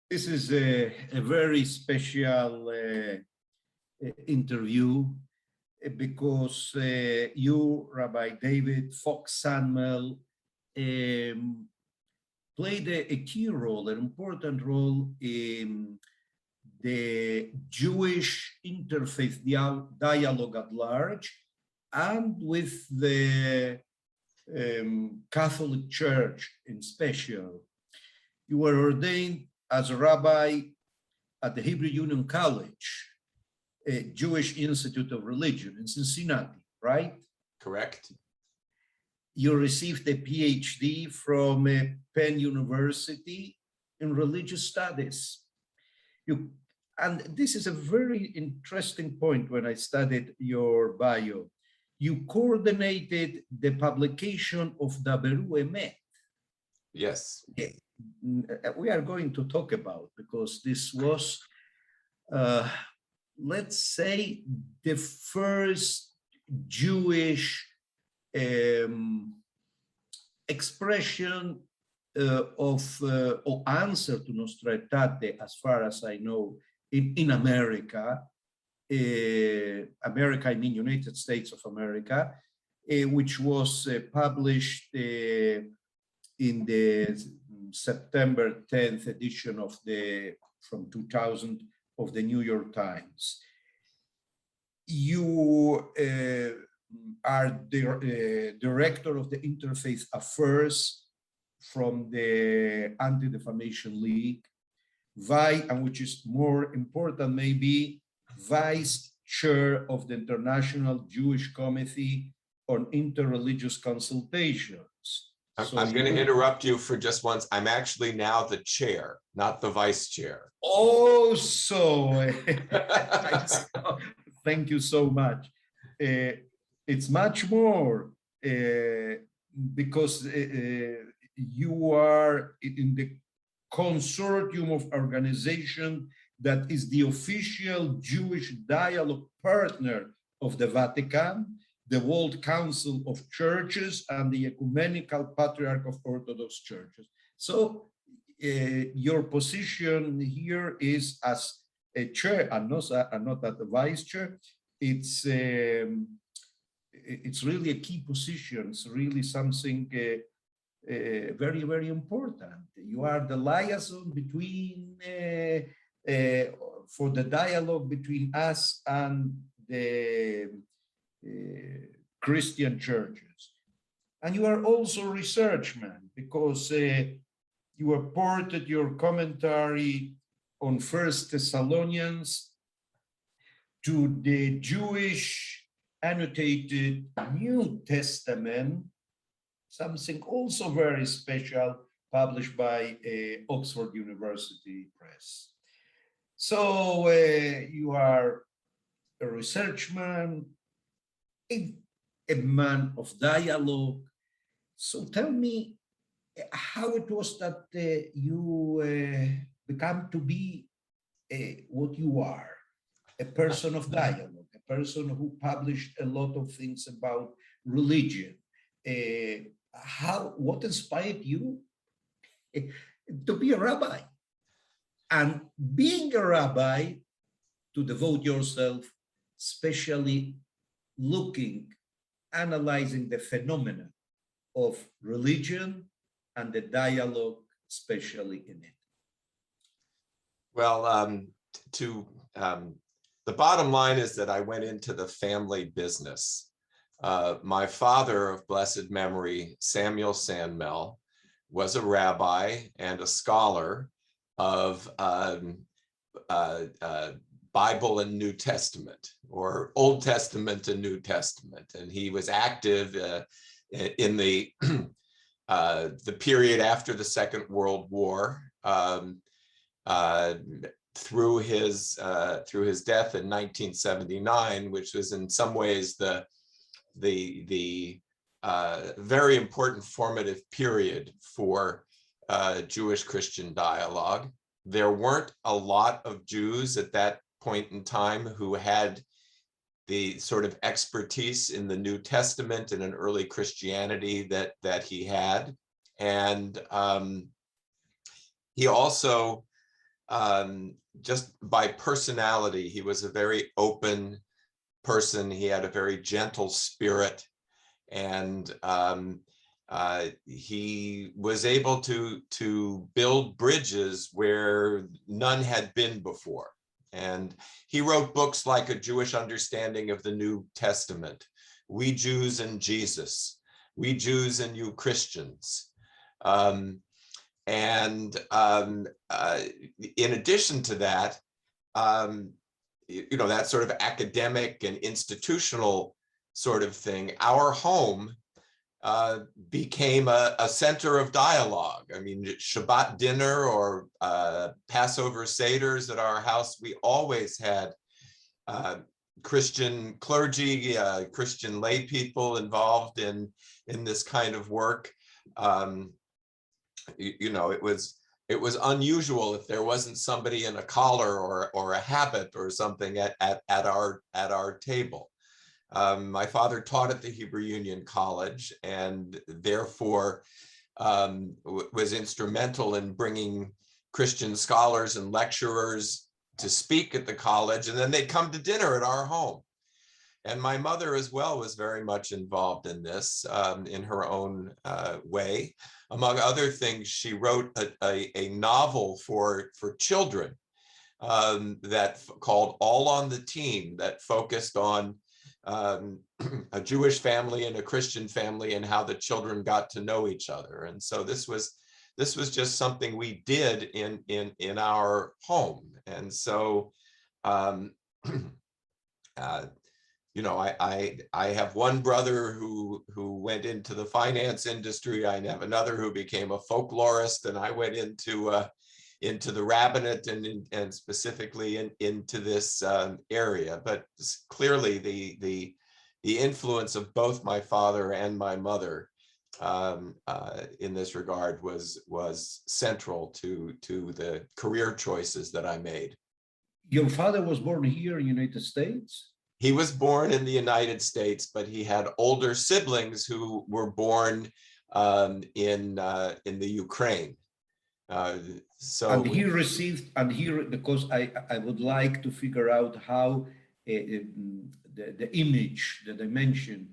This is a very special interview because you, Rabbi David Fox Sandmel, played a key role, an important role in the Jewish interfaith dialogue at large and with the Catholic Church in special. You were ordained as a rabbi at the Hebrew Union College, a Jewish Institute of Religion in Cincinnati, right? Correct. You received a PhD from Penn University in religious studies. And this is a very interesting point when I studied your bio. You coordinated the publication of Dabra. Yes. We are going to talk about, because this was, let's say, the first Jewish expression or answer to Nostra Aetate, as far as I know, in America. America, I mean United States of America, which was published in the September 10th edition of from 2000 of the New York Times. You are the director of the Interfaith Affairs from the Anti-Defamation League, and which is more important maybe, vice chair of the International Jewish Committee on Interreligious Consultations. I'm going to interrupt you for just once. I'm actually now the chair, not the vice chair. Oh, so thank you so much. It's much more because you are in the consortium of organization that is the official Jewish dialogue partner of the Vatican, the World Council of Churches, and the Ecumenical Patriarch of Orthodox Churches. So your position here is as a chair and not as the vice chair. It's really a key position. It's really something very, very important. You are the liaison between for the dialogue between us and the Christian churches. And you are also a researchman, because you apported your commentary on First Thessalonians to the Jewish annotated New Testament, something also very special, published by Oxford University Press. So you are a researchman, a man of dialogue. So tell me how it was that you become to be what you are, a person of dialogue, a person who published a lot of things about religion. What inspired you to be a rabbi? And being a rabbi, to devote yourself, especially analyzing the phenomena of religion and the dialogue, especially in it. Well, the bottom line is that I went into the family business. My father of blessed memory, Samuel Sandmel, was a rabbi and a scholar of Bible and New Testament, or Old Testament and New Testament. And he was active in the period after the Second World War, through his death in 1979, which was in some ways the very important formative period for Jewish Christian dialogue. There weren't a lot of Jews at that point in time who had the sort of expertise in the New Testament and in early Christianity that he had. And he also just by personality, he was a very open person. He had a very gentle spirit, and he was able to build bridges where none had been before. And he wrote books like A Jewish Understanding of the New Testament, We Jews and Jesus, We Jews and You Christians. In addition to that, that sort of academic and institutional sort of thing, our home became a center of dialogue. I mean, Shabbat dinner or Passover seders at our house, we always had Christian clergy, Christian lay people involved in this kind of work. It was unusual if there wasn't somebody in a collar or a habit or something at our table. My father taught at the Hebrew Union College, and therefore was instrumental in bringing Christian scholars and lecturers to speak at the college, and then they'd come to dinner at our home. And my mother as well was very much involved in this in her own way. Among other things, she wrote a novel for children that called All on the Team, that focused on a Jewish family and a Christian family and how the children got to know each other. And so this was just something we did in our home. And so I have one brother who went into the finance industry. I have another who became a folklorist, and I went into the rabbinate and specifically into this area. But clearly, the influence of both my father and my mother in this regard was central to the career choices that I made. Your father was born here in the United States? He was born in the United States, but he had older siblings who were born in the Ukraine. Because I would like to figure out how the image, the dimension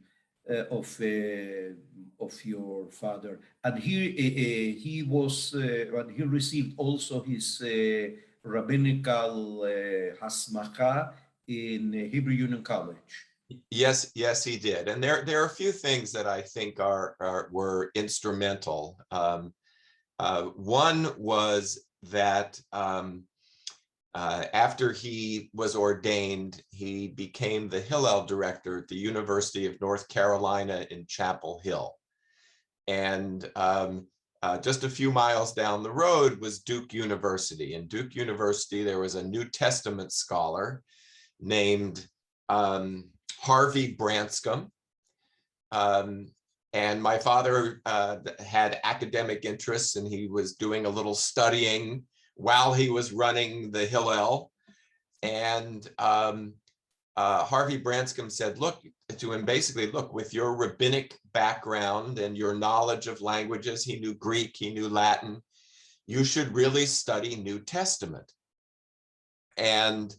of your father, and he received also his rabbinical hasmacha in Hebrew Union College. Yes, he did. And there are a few things that I think were instrumental. One was that after he was ordained, he became the Hillel director at the University of North Carolina in Chapel Hill. And just a few miles down the road was Duke University. In Duke University, there was a New Testament scholar named Harvey Branscombe. And my father had academic interests, and he was doing a little studying while he was running the Hillel. And Harvey Branscombe said, look, with your rabbinic background and your knowledge of languages, he knew Greek, he knew Latin, you should really study New Testament. And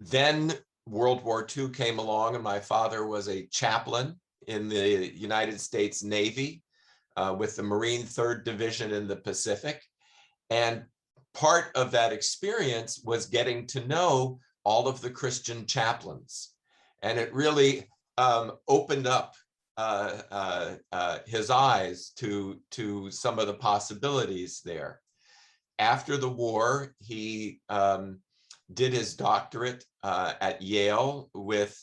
then World War II came along, and my father was a chaplain in the United States Navy with the Marine 3rd Division in the Pacific. And part of that experience was getting to know all of the Christian chaplains. And it really opened up his eyes to some of the possibilities there. After the war, he did his doctorate at Yale with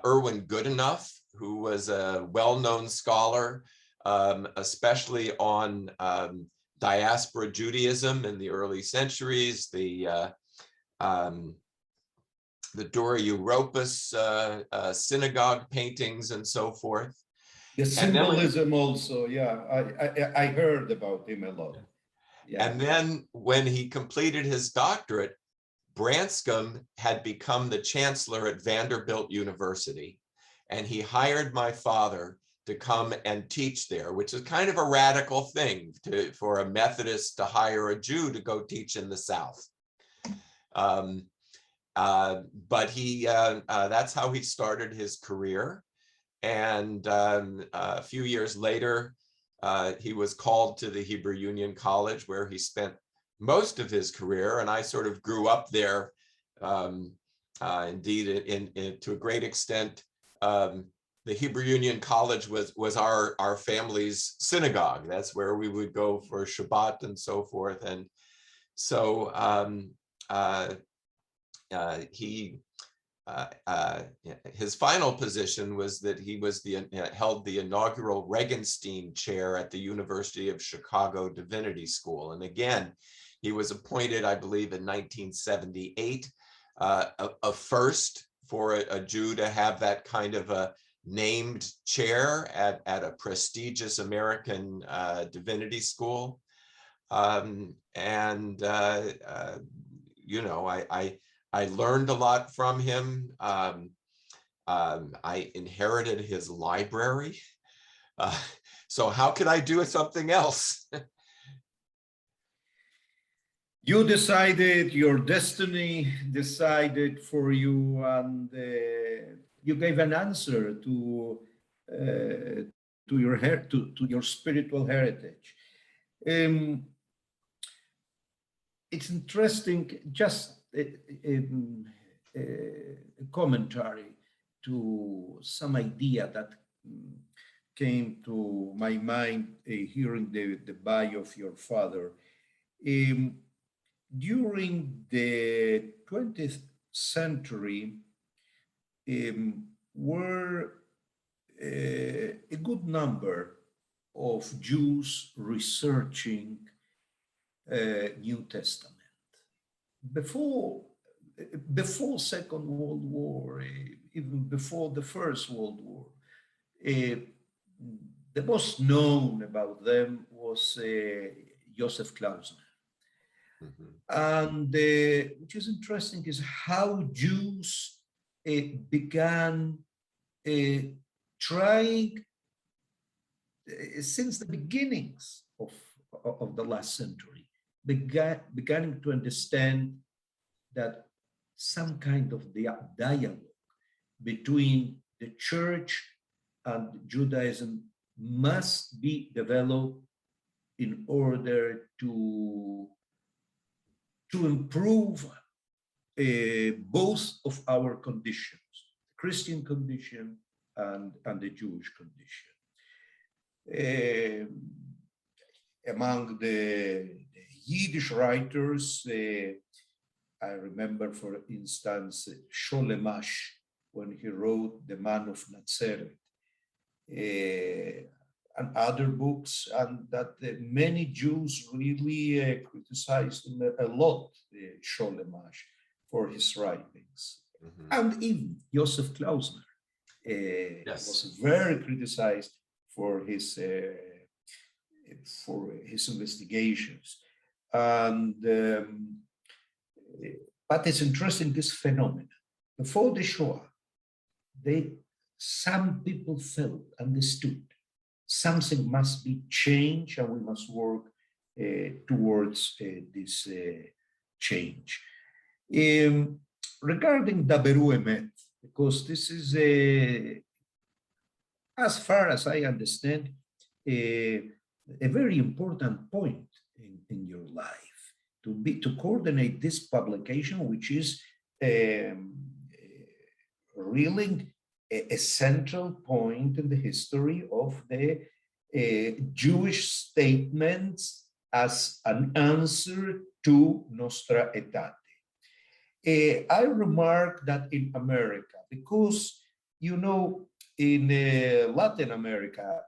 Erwin Goodenough, who was a well-known scholar, especially on diaspora Judaism in the early centuries, the Dura Europos synagogue paintings and so forth. The symbolism also, yeah, I heard about him a lot. Yeah. And then when he completed his doctorate, Branscombe had become the chancellor at Vanderbilt University, and he hired my father to come and teach there, which is kind of a radical thing for a Methodist to hire a Jew to go teach in the South. But that's how he started his career. And a few years later, he was called to the Hebrew Union College, where he spent most of his career. And I sort of grew up there, indeed, to a great extent. The Hebrew Union College was our family's synagogue. That's where we would go for Shabbat and so forth. And so his final position was that he was held the inaugural Regenstein Chair at the University of Chicago Divinity School. And again, he was appointed, I believe, in 1978, a first for a Jew to have that kind of a named chair at a prestigious American divinity school. You know, I learned a lot from him. I inherited his library. So how could I do something else? You decided, your destiny decided for you, and you gave an answer to your spiritual heritage. It's interesting, just a commentary to some idea that came to my mind hearing the bio of your father. During the 20th century, were a good number of Jews researching New Testament. Before Second World War, even before the First World War, the most known about them was Joseph Klausner. Mm-hmm. And which is interesting is how Jews began trying since the beginnings of the last century, beginning to understand that some kind of dialogue between the church and Judaism must be developed in order to improve both of our conditions, Christian condition and the Jewish condition. Among the Yiddish writers, I remember, for instance, Sholemash, when he wrote The Man of Nazareth, and other books, and that many Jews really criticized him a lot, Sholemash, for his writings. Mm-hmm. And even Joseph Klausner was very criticized for his investigations. And but it's interesting, this phenomenon. Before the Shoah, some people understood something must be changed, and we must work towards this change. Regarding Daberu Emet, because this is, as far as I understand, a very important point in your life, to coordinate this publication, which is really a central point in the history of the Jewish statements as an answer to Nostra Aetate. I remark that in America, because, you know, in Latin America,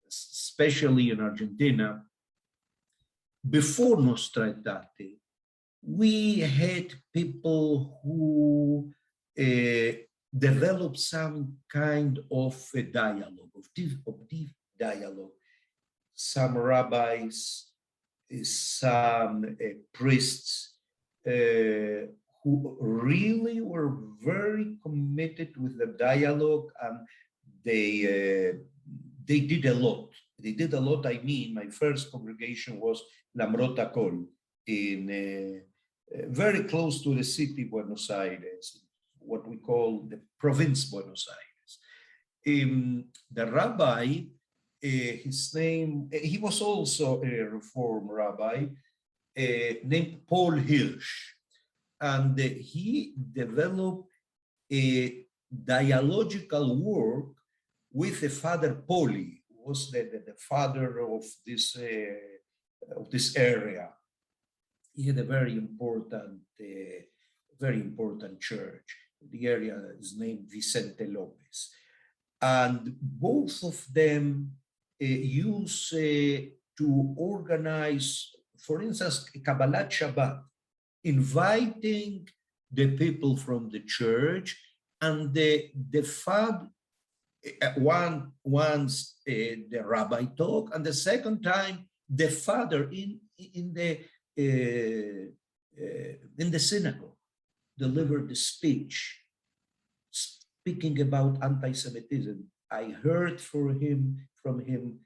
especially in Argentina, before Nostra Aetate, we had people who developed some kind of a dialogue, of deep dialogue. Some rabbis, some priests who really were very committed with the dialogue, and they they did a lot. They did a lot. I mean, my first congregation was Lamrot Akol in very close to the city Buenos Aires, what we call the province Buenos Aires. The rabbi, his name, he was also a Reform rabbi named Paul Hirsch, and he developed a dialogical work with the father Poli, who was the father of this area. He had a very important church. The area is named Vicente Lopez. And both of them used to organize, for instance, Kabbalat Shabbat, inviting the people from the church, and the father, once the rabbi talk, and the second time the father in the synagogue delivered the speech, speaking about anti-Semitism. I heard from him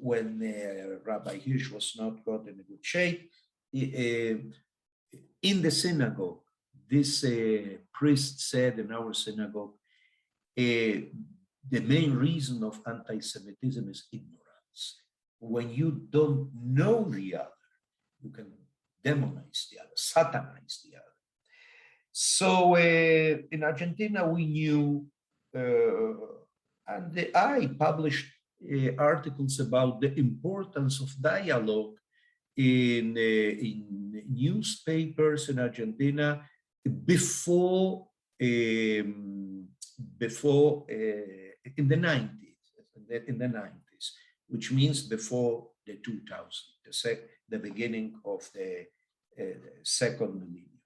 when Rabbi Hirsch was not got in a good shape. In the synagogue, this priest said in our synagogue, the main reason of anti-Semitism is ignorance. When you don't know the other, you can demonize the other, satanize the other. So in Argentina, we knew, and I published articles about the importance of dialogue in newspapers in Argentina before in the 90s, which means before the 2000s, the beginning of the second millennium.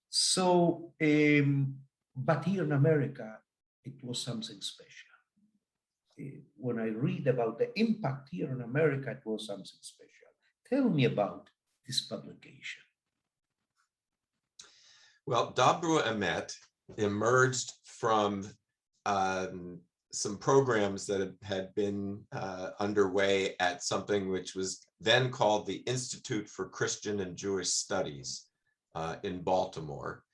So, but here in America, it was something special. When I read about the impact here in America, it was something special. Tell me about this publication. Well, Dabra Emet emerged from some programs that had been underway at something which was then called the Institute for Christian and Jewish Studies in Baltimore.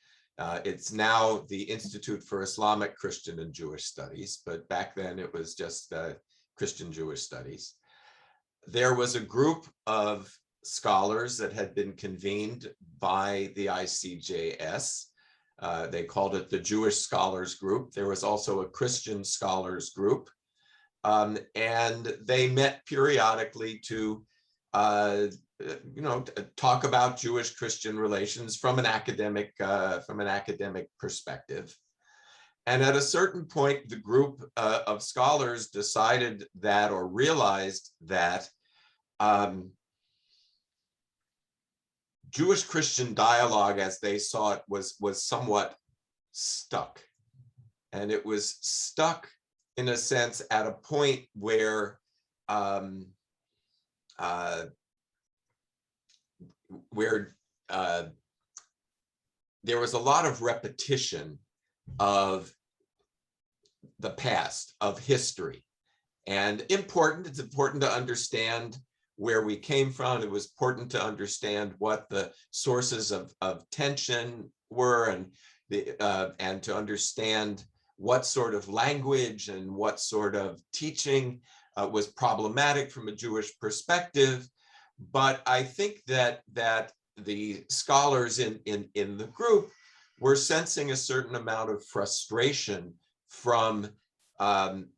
It's now the Institute for Islamic Christian and Jewish Studies, but back then it was just Christian Jewish Studies. There was a group of scholars that had been convened by the ICJS. They called it the Jewish Scholars Group. There was also a Christian Scholars Group, and they met periodically to talk about Jewish-Christian relations from an academic perspective. And at a certain point, the group of scholars decided that, or realized that, Jewish-Christian dialogue, as they saw it, was somewhat stuck. And it was stuck, in a sense, at a point where there was a lot of repetition of the past, of history. And it's important to understand where we came from. It was important to understand what the sources of tension were, and to understand what sort of language and what sort of teaching was problematic from a Jewish perspective. But I think that the scholars in the group were sensing a certain amount of frustration from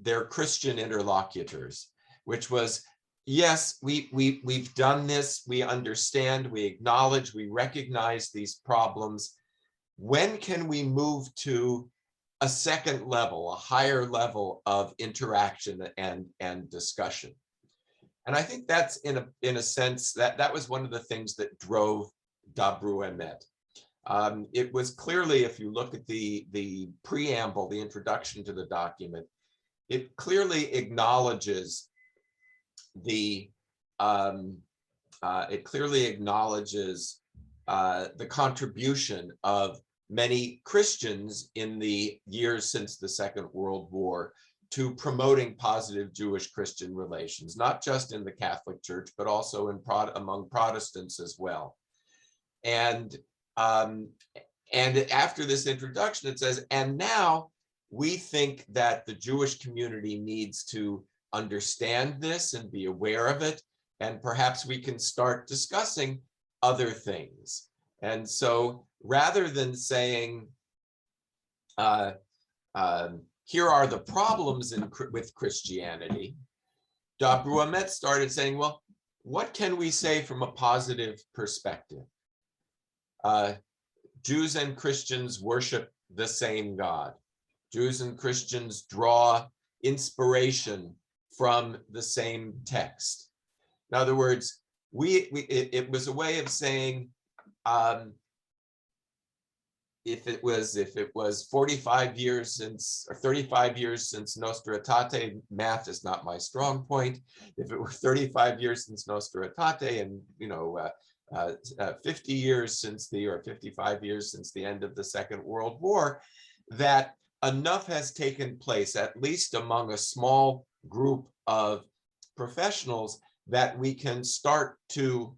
their Christian interlocutors, which was, yes, we've done this, we understand, we acknowledge, we recognize these problems. When can we move to a second level, a higher level of interaction and discussion? And I think that's, in a sense, that was one of the things that drove Dabra Emet. It was clearly, if you look at the preamble, the introduction to the document, it clearly acknowledges the contribution of many Christians in the years since the Second World War to promoting positive Jewish-Christian relations, not just in the Catholic Church, but also among Protestants as well. And after this introduction, it says, and now we think that the Jewish community needs to understand this and be aware of it, and perhaps we can start discussing other things. And so rather than saying, here are the problems with Christianity, Dabra Emet started saying, well, what can we say from a positive perspective? Jews and Christians worship the same God. Jews and Christians draw inspiration from the same text. In other words, it was a way of saying, if it was 45 years since, or 35 years since Nostra Aetate, math is not my strong point. If it were 35 years since Nostra Aetate, and 50 years since or 55 years since the end of the Second World War, that enough has taken place, at least among a small group of professionals, that we can start to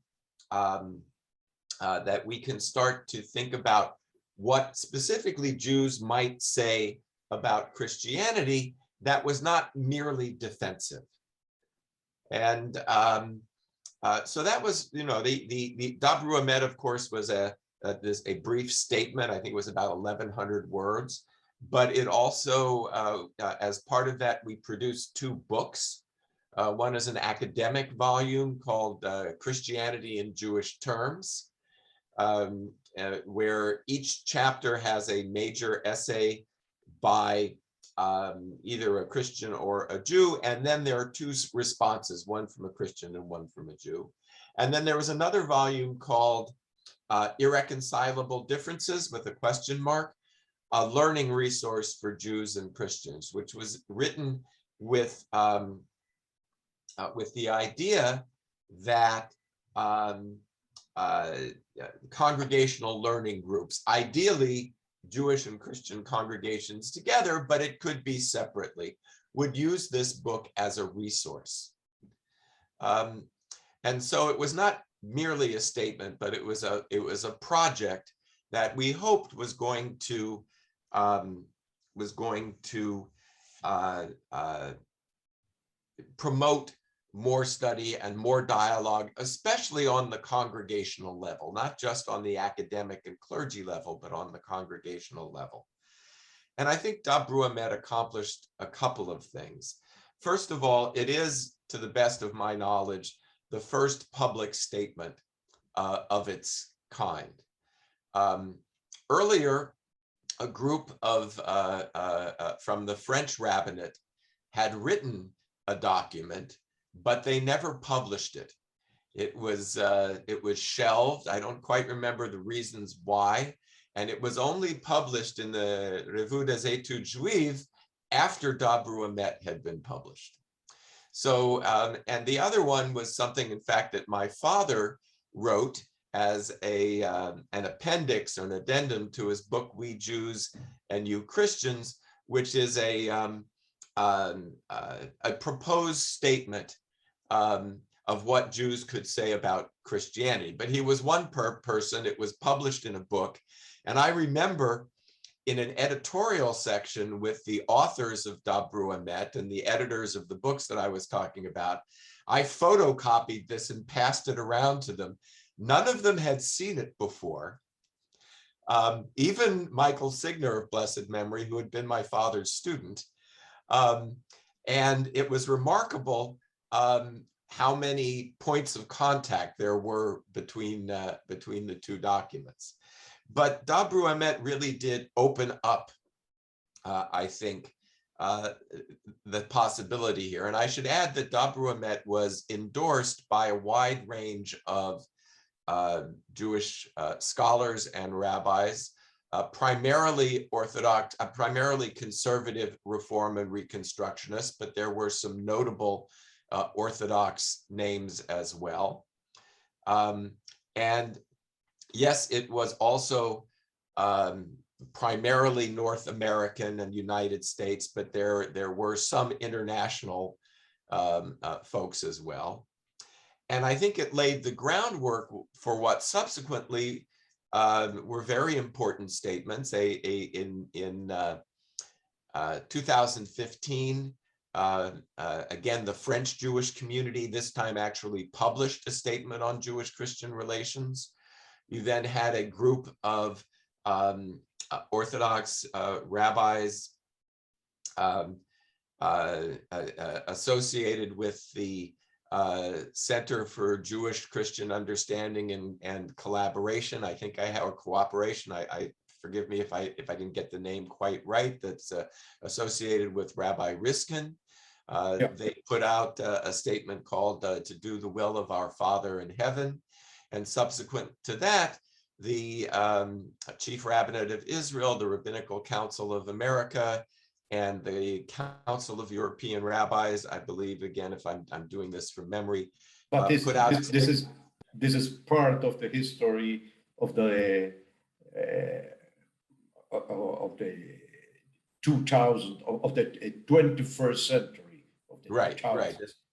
think about what specifically Jews might say about Christianity that was not merely defensive. And so that was, the Dabra Emet, of course, was a brief statement. I think it was about 1,100 words, but it also, as part of that, we produced 2 books. One is an academic volume called Christianity in Jewish Terms, where each chapter has a major essay by either a Christian or a Jew, and then there are 2 responses, one from a Christian and one from a Jew. And then there was another volume called Irreconcilable Differences with a question mark, a learning resource for Jews and Christians, which was written with the idea that congregational learning groups, ideally Jewish and Christian congregations together, but it could be separately, would use this book as a resource. And so it was not merely a statement, but it was a project that we hoped was going to promote more study and more dialogue, especially on the congregational level, not just on the academic and clergy level, but on the congregational level. And I think Dabra Emet accomplished a couple of things. First of all, it is, to the best of my knowledge, the first public statement of its kind. Earlier, a group of from the French rabbinate had written a document, but they never published it. It was shelved. I don't quite remember the reasons why, and it was only published in the Revue des Études Juives after Dabra Emet had been published. So, and the other one was something, in fact, that my father wrote as an appendix or an addendum to his book, We Jews and You Christians, which is a proposed statement of what Jews could say about Christianity. But he was one person. It was published in a book. And I remember in an editorial section with the authors of Dabra Emet and the editors of the books that I was talking about, I photocopied this and passed it around to them. None of them had seen it before. Even Michael Signer of blessed memory, who had been my father's student. And it was remarkable how many points of contact there were between the 2 documents. But Dabra Emet really did open up, I think, the possibility here. And I should add that Dabra Emet was endorsed by a wide range of Jewish scholars and rabbis, primarily Orthodox, primarily conservative Reform and Reconstructionists, but there were some notable Orthodox names as well. And yes, it was also primarily North American and United States, but there were some international folks as well. And I think it laid the groundwork for what subsequently were very important statements. In 2015, again, the French Jewish community this time actually published a statement on Jewish-Christian relations. You then had a group of Orthodox rabbis associated with the Center for Jewish Christian Understanding and Collaboration. I think I have, or cooperation. I forgive me if I didn't get the name quite right. That's associated with Rabbi Riskin. They put out a statement called "To Do the Will of Our Father in Heaven," and subsequent to that, the Chief Rabbinate of Israel, the Rabbinical Council of America, and the Council of European Rabbis, I believe, again, if I'm doing this from memory, but put out. this is part of the history of the 21st century. Of the right.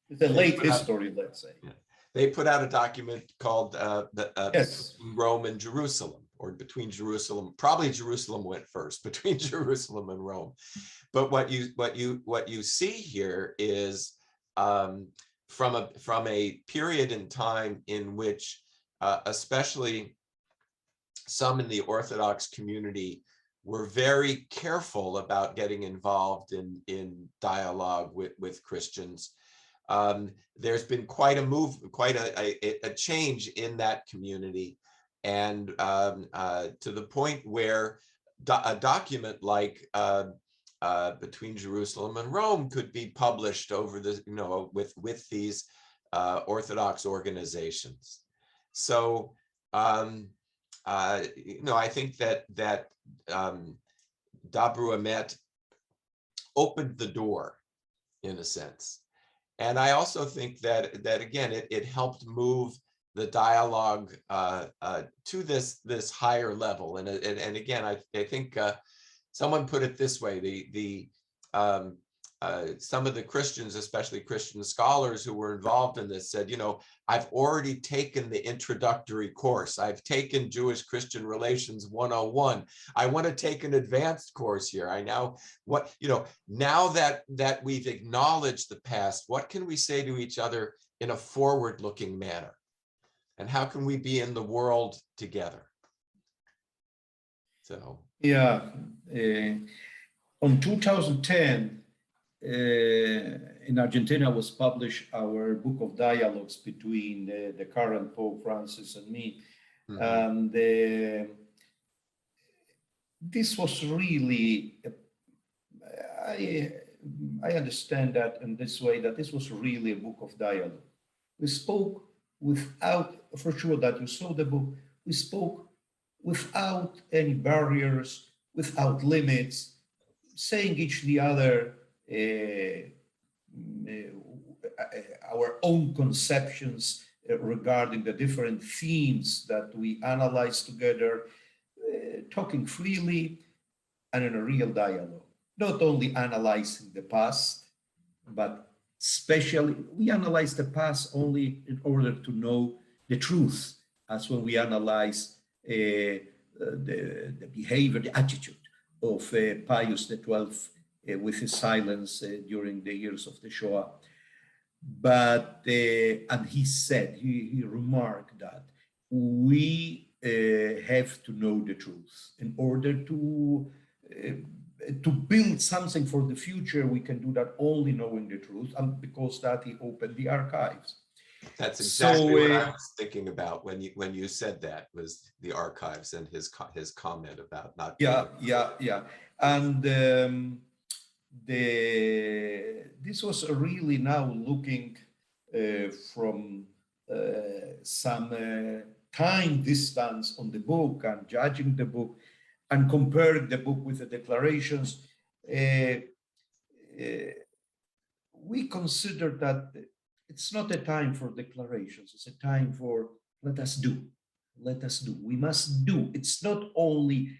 It's a late history, let's say. Yeah. They put out a document called Yes. Between Rome and Jerusalem, or Between Jerusalem. Probably Jerusalem went first, Between Jerusalem and Rome. But what you see here is from a period in time in which especially some in the Orthodox community were very careful about getting involved in dialogue with Christians. There's been quite a move, quite a change in that community, and to the point where a document like Between Jerusalem and Rome could be published over the, with these Orthodox organizations. So, I think that Dabra Emet opened the door, in a sense. And I also think that again, it helped move the dialogue to this higher level. And again, I think someone put it this way: some of the Christians, especially Christian scholars who were involved in this, said, I've already taken the introductory course. I've taken Jewish-Christian Relations 101. I want to take an advanced course here. Now that we've acknowledged the past, what can we say to each other in a forward-looking manner? And how can we be in the world together? So. Yeah. On 2010, in Argentina was published our book of dialogues between the current Pope Francis and me. Mm-hmm. And this was really, I understand that in this way, that this was really a book of dialogue. We spoke without, for sure that you saw the book, we spoke without any barriers, without limits, saying each the other our own conceptions regarding the different themes that we analyze together, talking freely and in a real dialogue. Not only analyzing the past, but especially we analyze the past only in order to know the truth, as when we analyze the behavior, the attitude of Pius XII with his silence during the years of the Shoah. But, and he said, he remarked that we have to know the truth in order to build something for the future. We can do that only knowing the truth, and because that he opened the archives. That's exactly what I was thinking about when you said that, was the archives and his comment about not. Yeah. And this was really now looking from some time distance on the book and judging the book and comparing the book with the declarations. We consider that it's not a time for declarations. It's a time for let us do. We must do. It's not only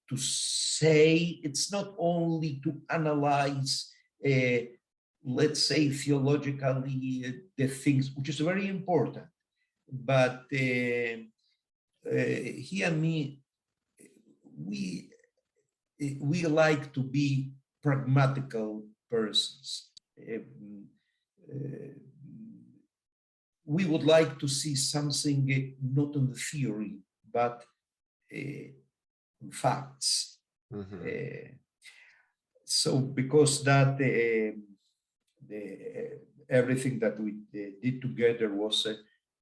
to say, it's not only to analyze, let's say theologically, the things, which is very important, but he and me, we like to be pragmatical persons. We would like to see something not in the theory, but facts. So because that everything that we did together was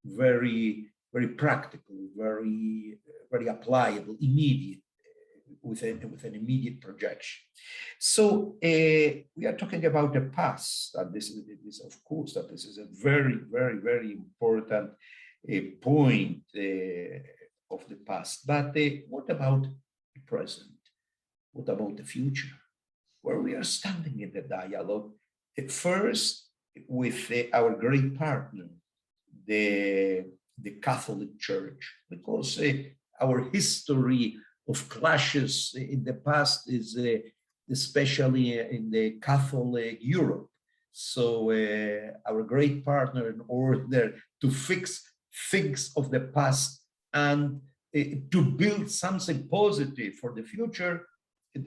very, very practical, very, very applicable, immediate, with an immediate projection. So we are talking about the past, and this is of course that this is a very, very, very important point of the past. But what about the present? What about the future? Where we are standing in the dialogue? First, with our great partner, the Catholic Church, because our history of clashes in the past is especially in the Catholic Europe. So our great partner, in order to fix things of the past and to build something positive for the future,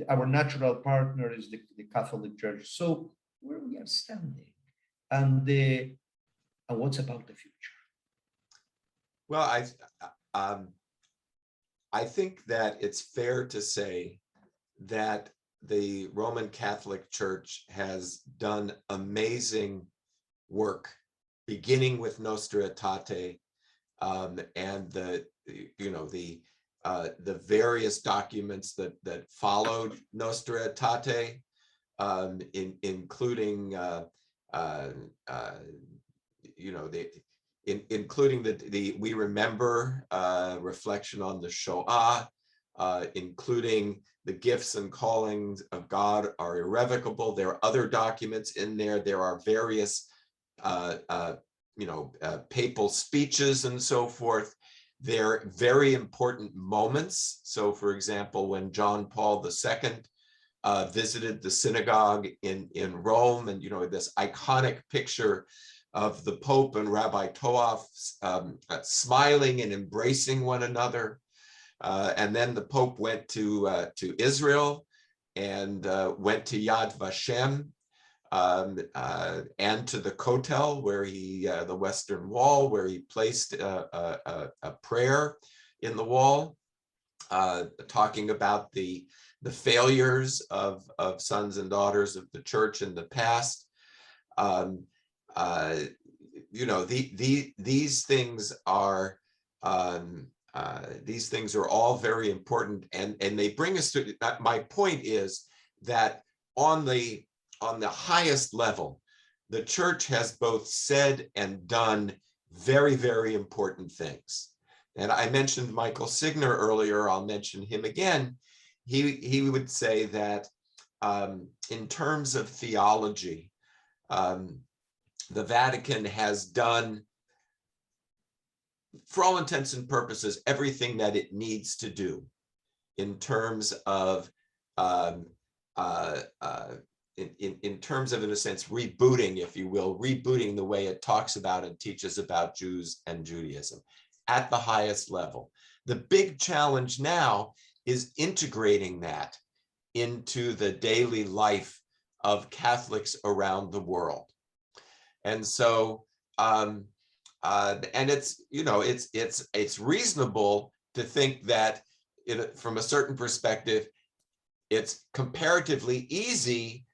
our natural partner is the Catholic Church. So where we are standing, and what's about the future? Well, I think that it's fair to say that the Roman Catholic Church has done amazing work, beginning with Nostra Aetate, and the various documents that followed Nostra Aetate, including including the We Remember reflection on the Shoah, including the gifts and callings of God are irrevocable. There are other documents in there. There are various papal speeches and so forth. They're very important moments. So, for example, when John Paul II visited the synagogue in Rome, and this iconic picture of the Pope and Rabbi Toaf smiling and embracing one another. And then the Pope went to Israel and went to Yad Vashem and to the Kotel, where the Western Wall, where he placed a prayer in the wall, talking about the failures of sons and daughters of the church in the past. These things are all very important, and they bring us to, my point is that on the highest level, the church has both said and done very, very important things. And I mentioned Michael Signer earlier. I'll mention him again. He would say that in terms of theology, the Vatican has done, for all intents and purposes, everything that it needs to do in terms of, in terms of, in a sense, rebooting, if you will, rebooting the way it talks about and teaches about Jews and Judaism at the highest level. The big challenge now is integrating that into the daily life of Catholics around the world. And so, and it's, it's reasonable to think that from a certain perspective, it's comparatively easy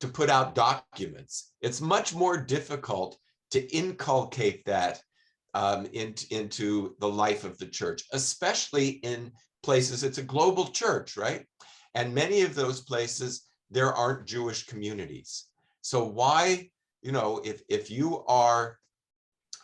to put out documents. It's much more difficult to inculcate that into the life of the church, especially in places, it's a global church, right? And many of those places, there aren't Jewish communities. So why, if you are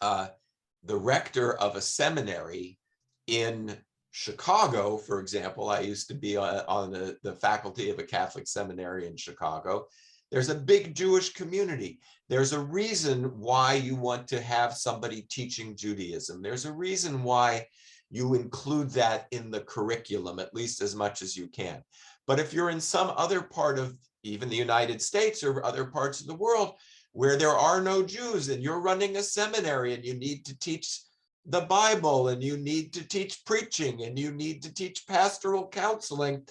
the rector of a seminary in Chicago, for example, I used to be on the faculty of a Catholic seminary in Chicago. There's a big Jewish community. There's a reason why you want to have somebody teaching Judaism. There's a reason why you include that in the curriculum, at least as much as you can. But if you're in some other part of even the United States or other parts of the world where there are no Jews, and you're running a seminary and you need to teach the Bible, and you need to teach preaching, and you need to teach pastoral counseling,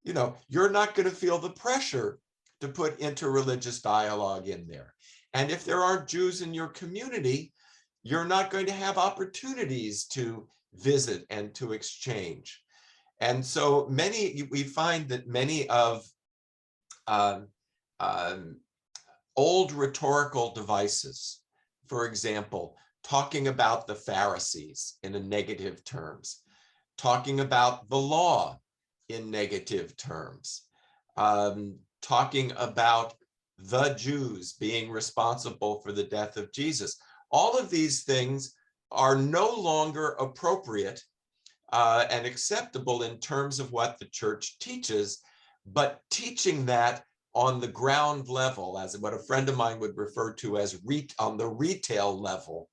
you're not going to feel the pressure to put interreligious dialogue in there. And if there aren't Jews in your community, you're not going to have opportunities to visit and to exchange. And so we find that many of old rhetorical devices, for example, talking about the Pharisees in a negative terms, talking about the law in negative terms, talking about the Jews being responsible for the death of Jesus. All of these things are no longer appropriate and acceptable in terms of what the church teaches, but teaching that on the ground level, as what a friend of mine would refer to as on the retail level,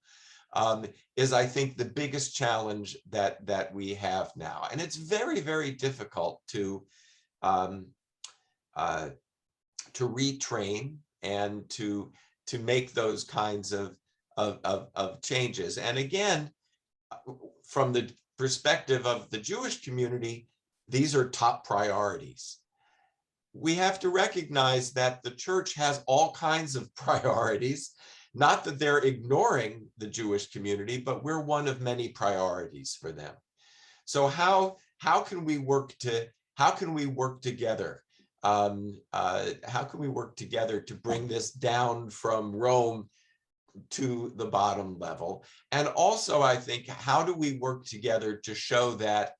is, I think, the biggest challenge that we have now. And it's very, very difficult to retrain and to make those kinds of changes. And again, from the perspective of the Jewish community, these are top priorities. We have to recognize that the church has all kinds of priorities, not that they're ignoring the Jewish community, but we're one of many priorities for them. So how can we work together? How can we work together to bring this down from Rome to the bottom level? And also, I think, how do we work together to show that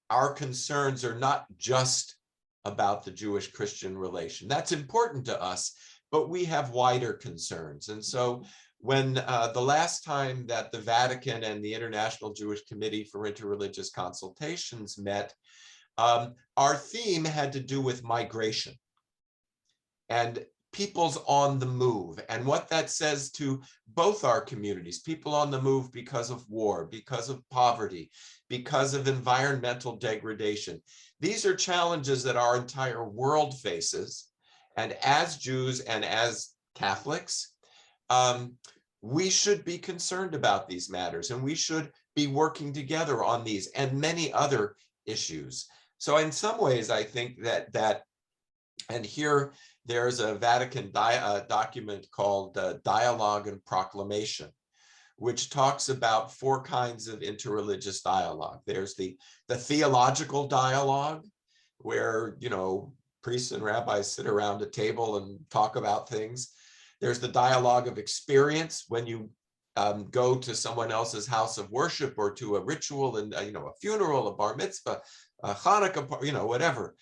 our concerns are not just about the Jewish-Christian relation? That's important to us, but we have wider concerns. And so when the last time that the Vatican and the International Jewish Committee for Interreligious Consultations met, our theme had to do with migration and people's on the move, and what that says to both our communities, people on the move because of war, because of poverty, because of environmental degradation. These are challenges that our entire world faces. And as Jews and as Catholics, we should be concerned about these matters, and we should be working together on these and many other issues. So in some ways, I think that and here there's a Vatican document called Dialogue and Proclamation, which talks about 4 kinds of interreligious dialogue. There's the theological dialogue, where, priests and rabbis sit around a table and talk about things. There's the dialogue of experience, when you go to someone else's house of worship or to a ritual, and a funeral, a bar mitzvah, a Hanukkah, whatever.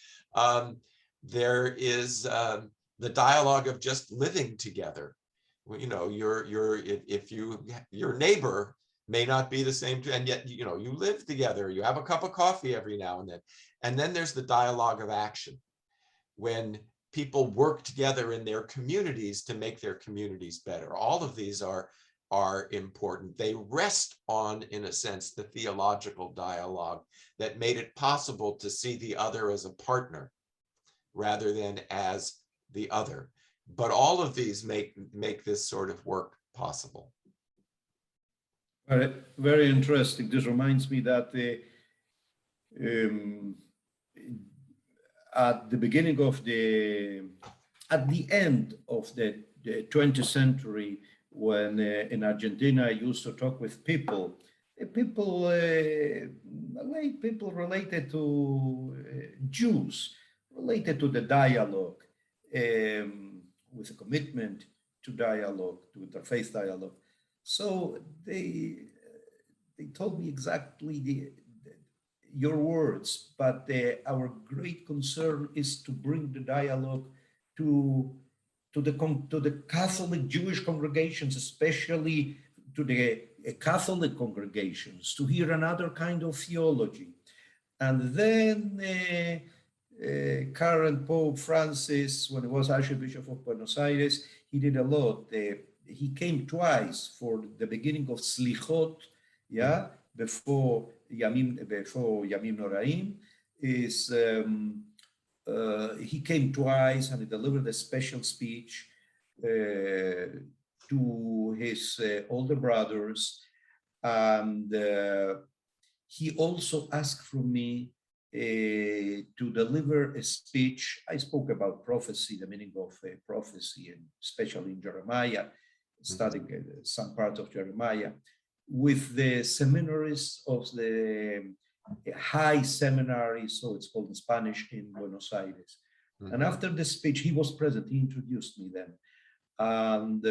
There is the dialogue of just living together. Your neighbor may not be the same, and yet you live together. You have a cup of coffee every now and then. And then there's the dialogue of action, when people work together in their communities to make their communities better. All of these are important. They rest on, in a sense, the theological dialogue that made it possible to see the other as a partner rather than as the other. But all of these make this sort of work possible. Very, very interesting. This reminds me that at the end of the 20th century, when in Argentina I used to talk with people related to Jews, related to the dialogue, with a commitment to dialogue, to interfaith dialogue. So they told me exactly your words, but our great concern is to bring the dialogue to the Catholic Jewish congregations, especially to the Catholic congregations, to hear another kind of theology. And then current Pope Francis, when he was Archbishop of Buenos Aires, he did a lot. He came twice for the beginning of Slichot, before before Yamim Noraim, is he came twice and he delivered a special speech to his older brothers, and he also asked from me to deliver a speech. I spoke about prophecy, the meaning of prophecy, and especially in Jeremiah, studying some part of Jeremiah, with the seminarists of the high seminary, so it's called in Spanish, in Buenos Aires. And after the speech, he was present, he introduced me then. And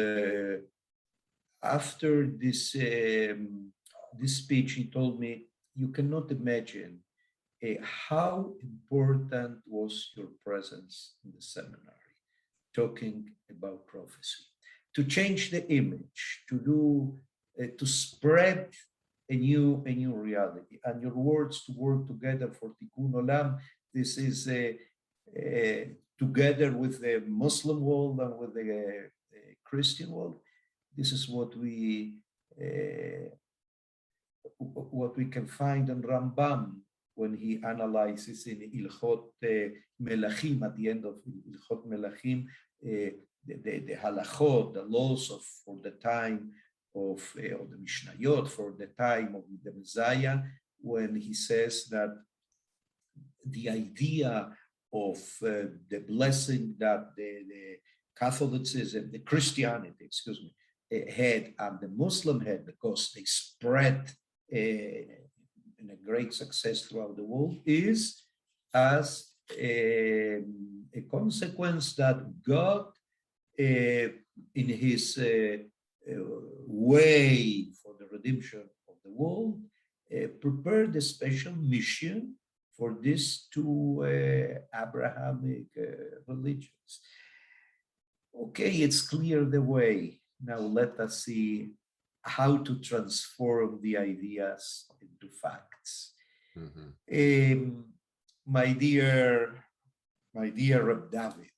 after this, this speech, he told me, you cannot imagine how important was your presence in the seminary, talking about prophecy, to change the image, to do, to spread a new reality, and your words to work together for Tikkun Olam. This is together with the Muslim world and with the Christian world. This is what we can find in Rambam when he analyzes in Ilchot Melachim, at the end of Ilchot Melachim, the halachot, the laws for the time of the Mishnayot, for the time of the Messiah, when he says that the idea of the blessing that the Catholicism, the Christianity, had, and the Muslim had, because they spread in a great success throughout the world, is as a consequence that God, in his way for the redemption of the world, prepared a special mission for these two Abrahamic religions. Okay, it's clear the way. Now let us see how to transform the ideas into facts. My dear Rabbi David,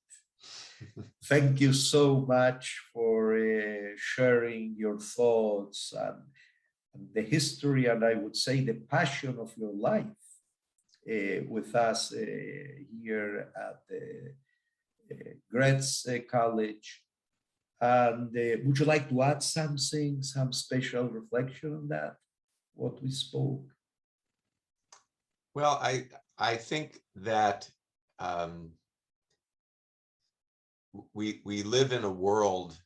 thank you so much for sharing your thoughts and the history, and I would say the passion of your life with us here at the Gratz College. And would you like to add something, some special reflection on that, what we spoke? Well, I think that we live in a world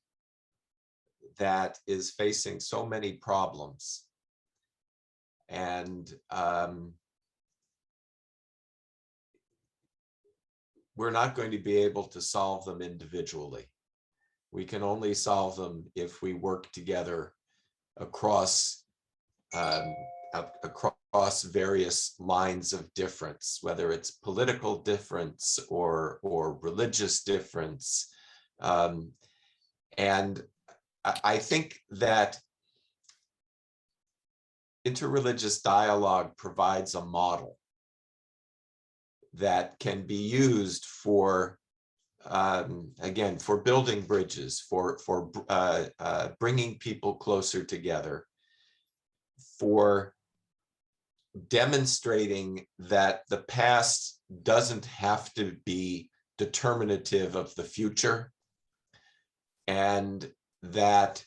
that is facing so many problems, and we're not going to be able to solve them individually. We can only solve them if we work together across various lines of difference, whether it's political difference or religious difference. And I think that interreligious dialogue provides a model that can be used for, again, for building bridges, for bringing people closer together, for demonstrating that the past doesn't have to be determinative of the future, and that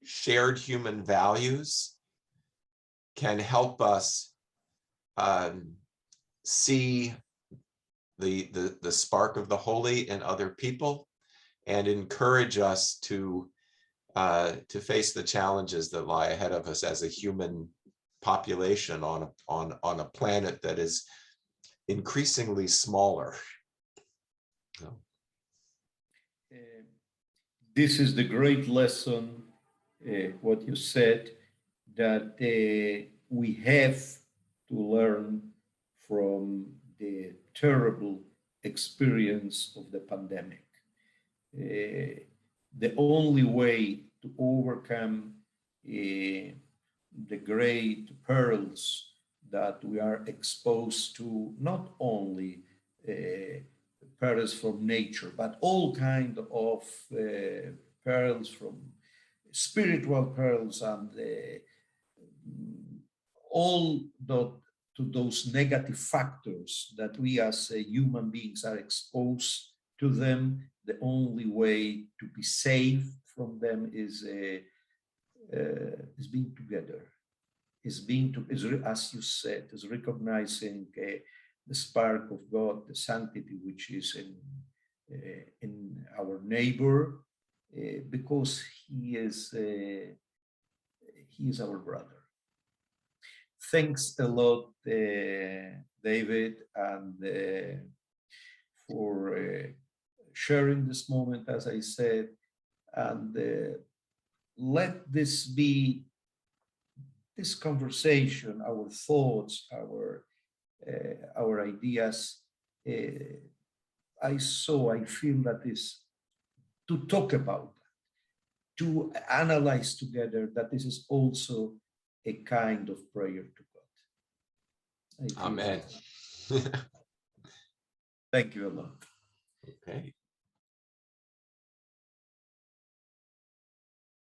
shared human values can help us see the spark of the holy in other people and encourage us to face the challenges that lie ahead of us as a human population on a planet that is increasingly smaller. So. This is the great lesson, what you said, that we have to learn from the terrible experience of the pandemic. The only way to overcome the great perils that we are exposed to, not only perils from nature, but all kinds of perils, from spiritual perils and all to those negative factors that we as human beings are exposed to them. The only way to be safe from them is being together, as you said, is recognizing the spark of God, the sanctity which is in our neighbor, because he is our brother. Thanks a lot, David, and for sharing this moment, as I said, and let this be this conversation, our thoughts, our ideas. I feel that is to talk about that, to analyze together, that this is also a kind of prayer to God. Amen. Thank you a lot. Okay.